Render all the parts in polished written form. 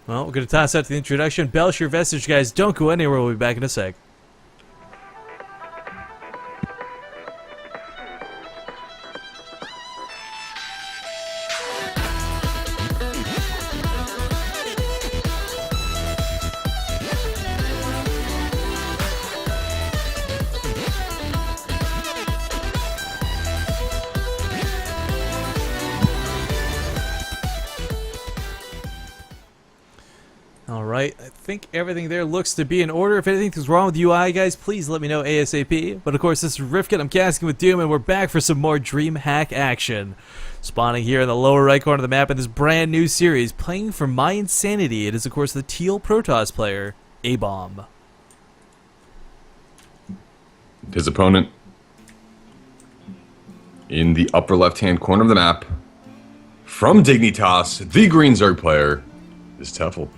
Well, we're going to toss out to the introduction. Belch your vestige, guys. Don't go anywhere. We'll be back in a sec. Alright, I think everything there looks to be in order. If anything's wrong with UI, guys, please let me know ASAP. But of course, this is Rifkin. I'm casting with Doom, and we're back for some more DreamHack action. Spawning here in the lower right corner of the map in this brand new series, playing for my insanity. It is, of course, the Teal Protoss player, ABomb. His opponent, in the upper left-hand corner of the map, from Dignitas, the Green Zerg player, is Tefel.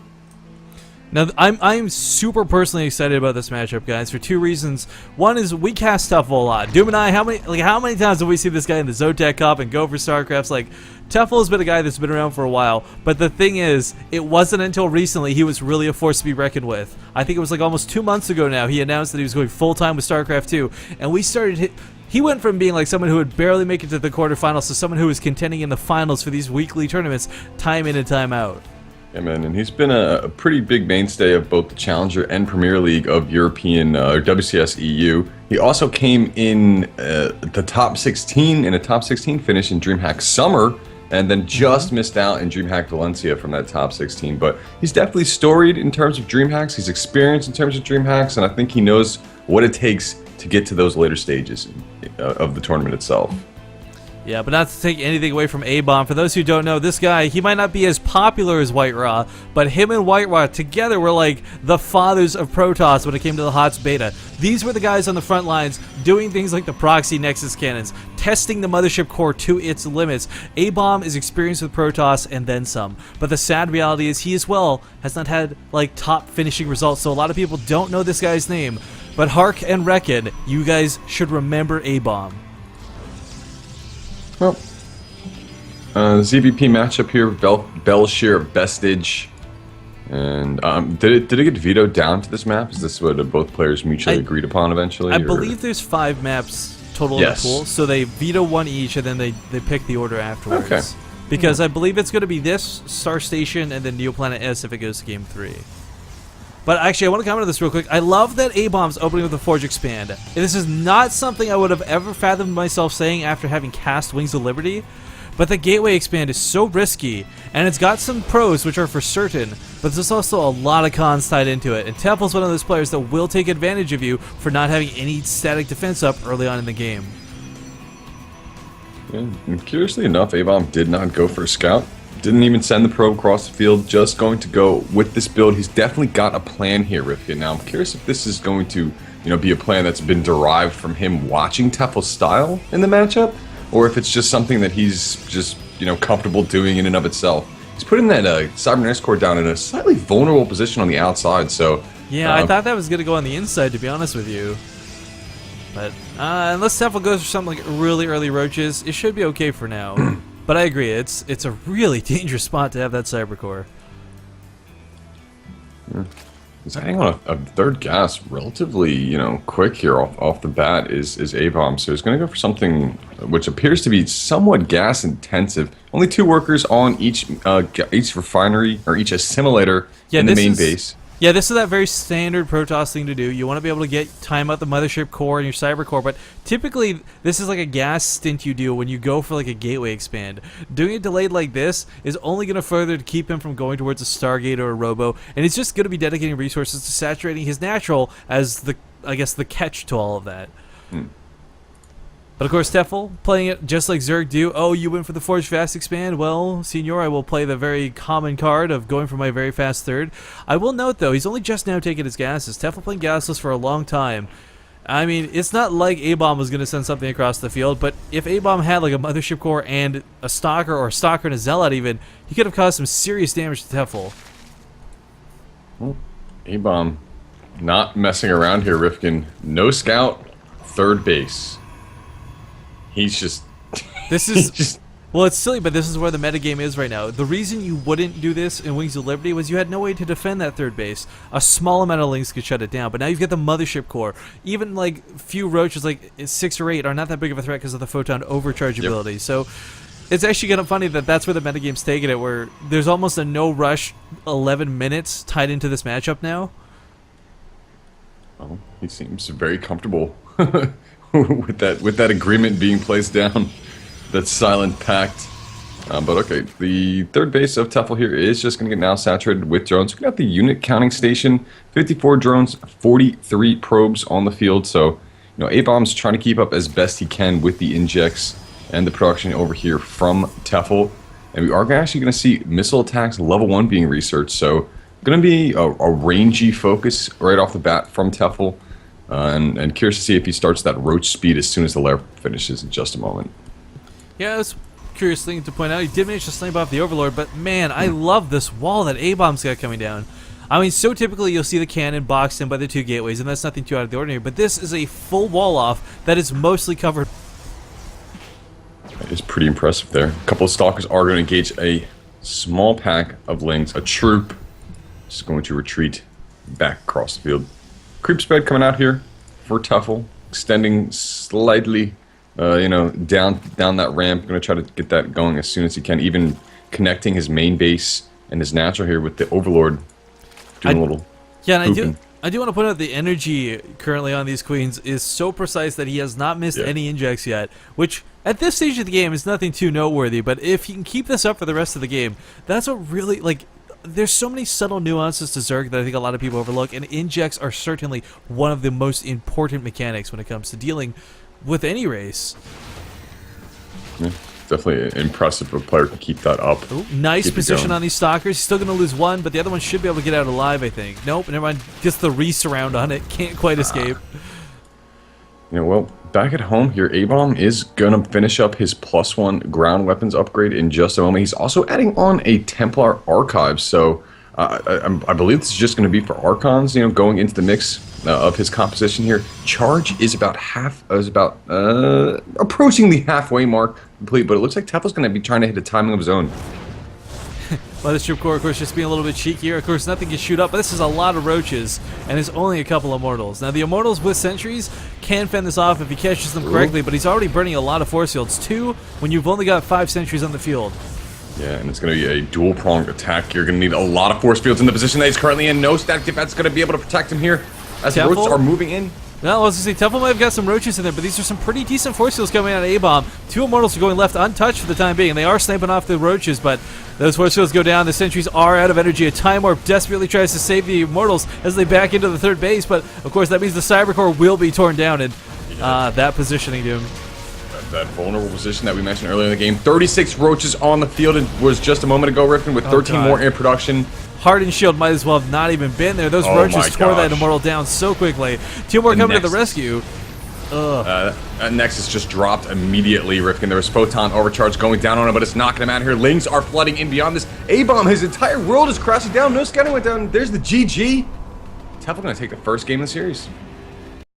Now, I'm super personally excited about this matchup, guys, for two reasons. One is we cast Tefel a lot. Doom and I, how many times have we seen this guy in the Zotac Cup and go for StarCrafts? Like, Tefel has been a guy that's been around for a while, but the thing is, it wasn't until recently he was really a force to be reckoned with. I think it was like almost 2 months ago now he announced that he was going full-time with StarCraft 2, and we started he went from being like someone who would barely make it to the quarterfinals to someone who was contending in the finals for these weekly tournaments time in and time out. Yeah, man, and he's been a pretty big mainstay of both the Challenger and Premier League of European WCS EU. He also came in the top 16 in a top 16 finish in DreamHack Summer, and then just missed out in DreamHack Valencia from that top 16. But he's definitely storied in terms of DreamHacks. He's experienced in terms of DreamHacks, and I think he knows what it takes to get to those later stages of the tournament itself. Yeah, but not to take anything away from ABomb. For those who don't know, this guy, he might not be as popular as White Raw, but him and White Raw together were like the fathers of Protoss when it came to the HOTS beta. These were the guys on the front lines doing things like the proxy Nexus cannons, testing the mothership core to its limits. ABomb is experienced with Protoss and then some, but the sad reality is he as well has not had like top finishing results, so a lot of people don't know this guy's name. But hark and reckon, you guys should remember ABomb. Well, ZVP matchup here, Belshir Vestige, and did it get vetoed down to this map? Is this what both players mutually agreed upon eventually? I believe there's 5 maps total in the pool, so they veto one each, and then they pick the order afterwards. Okay. Because I believe it's going to be this, Star Station, and then Neoplanet S if it goes to Game 3. But actually, I want to comment on this real quick. I love that ABomb's opening with a Forge Expand. This is not something I would have ever fathomed myself saying after having cast Wings of Liberty, but the Gateway Expand is so risky, and it's got some pros, which are for certain, but there's also a lot of cons tied into it, and Tefel's one of those players that will take advantage of you for not having any static defense up early on in the game. Yeah, and curiously enough, ABomb did not go for a scout. Didn't even send the probe across the field, just going to go with this build. He's definitely got a plan here, Rifkin. Now, I'm curious if this is going to, be a plan that's been derived from him watching Tefel's style in the matchup, or if it's just something that he's just, comfortable doing in and of itself. He's putting that Cybernetics core down in a slightly vulnerable position on the outside, so... Yeah, I thought that was going to go on the inside, to be honest with you. But, unless Tefel goes for something like really early roaches, it should be okay for now. But I agree, it's a really dangerous spot to have that Cybercore. Yeah. He's adding on a third gas relatively, quick here off the bat is ABomb. So he's going to go for something which appears to be somewhat gas intensive. Only 2 workers on each refinery or each assimilator in the main base. Yeah, this is that very standard Protoss thing to do. You want to be able to time out the mothership core and your cyber core, but typically this is like a gas stint you do when you go for like a gateway expand. Doing it delayed like this is only going to further to keep him from going towards a Stargate or a Robo, and it's just going to be dedicating resources to saturating his natural as the catch to all of that. But of course, Tefel, playing it just like Zerg do. Oh, you went for the Forge Fast Expand? Well, Senor, I will play the very common card of going for my very fast third. I will note, though, he's only just now taking his gases. Tefel playing gasless for a long time. I mean, it's not like ABomb was going to send something across the field, but if ABomb had like a Mothership Core and a Stalker, or a Stalker and a Zealot even, he could have caused some serious damage to Tefel. Well, ABomb not messing around here, Rifkin. No scout, third base. He's just... This is Well, it's silly, but this is where the metagame is right now. The reason you wouldn't do this in Wings of Liberty was you had no way to defend that third base. A small amount of links could shut it down, but now you've got the mothership core. Even like few roaches, like 6 or 8, are not that big of a threat because of the photon overcharge ability. So it's actually kind of funny that that's where the metagame's taking it, where there's almost a no-rush 11 minutes tied into this matchup now. Well, he seems very comfortable with that agreement being placed down. That silent pact. But okay, the third base of Tefel here is just going to get now saturated with drones. We got the unit counting station, 54 drones, 43 probes on the field. So, ABomb's trying to keep up as best he can with the injects and the production over here from Tefel. And we are actually going to see missile attacks level 1 being researched. So, going to be a rangy focus right off the bat from Tefel. And curious to see if he starts that roach speed as soon as the lair finishes in just a moment. Yeah, that's a curious thing to point out. He did manage to snipe off the Overlord, but man, I love this wall that ABomb's got coming down. I mean, so typically you'll see the cannon boxed in by the 2 gateways, and that's nothing too out of the ordinary, but this is a full wall off that is mostly covered. That is pretty impressive there. A couple of stalkers are going to engage a small pack of lings. A troop is going to retreat back across the field. Creep spread coming out here for Tefel, extending slightly. Down that ramp. Going to try to get that going as soon as he can. Even connecting his main base and his natural here with the Overlord. Doing a little. Yeah, and I do want to point out the energy currently on these queens is so precise that he has not missed any injects yet. Which at this stage of the game is nothing too noteworthy. But if he can keep this up for the rest of the game, that's what really There's so many subtle nuances to Zerg that I think a lot of people overlook, and injects are certainly one of the most important mechanics when it comes to dealing with any race. Yeah, definitely impressive if a player can keep that up. Ooh, nice position on these stalkers. He's still going to lose one, but the other one should be able to get out alive, I think. Nope, never mind. Gets the re-surround on it. Can't quite escape. Well, back at home here, ABomb is going to finish up his +1 ground weapons upgrade in just a moment. He's also adding on a Templar Archive, so I believe this is just going to be for Archons, going into the mix of his composition here. Charge is about approaching the halfway mark complete, but it looks like Tefel's going to be trying to hit a timing of his own. Mothership Core, of course, just being a little bit cheekier. Of course, nothing can shoot up, but this is a lot of roaches, and there's only a couple Immortals. Now, the Immortals with sentries can fend this off if he catches them correctly, but he's already burning a lot of force fields, too, when you've only got 5 sentries on the field. Yeah, and it's going to be a dual-pronged attack. You're going to need a lot of force fields in the position that he's currently in. No static defense going to be able to protect him here as the roaches are moving in. No, I was going to say, Tefel might have got some roaches in there, but these are some pretty decent force fields coming out of ABomb. 2 Immortals are going left untouched for the time being, and they are sniping off the roaches, but those force fields go down. The sentries are out of energy. A Time Warp desperately tries to save the Immortals as they back into the third base, but of course that means the Cyber Core will be torn down, and that positioning, dude. That vulnerable position that we mentioned earlier in the game. 36 roaches on the field, and was just a moment ago, Riffin, with 13 more in production. Hardened Shield might as well have not even been there. Those roaches tore that Immortal down so quickly. 2 more coming to the rescue. Nexus just dropped immediately, Rifkin. There was Photon Overcharge going down on him, but it's not going to matter here. Lings are flooding in beyond this. ABomb, his entire world is crashing down. No scouting went down. There's the GG. Tefel going to take the first game of the series.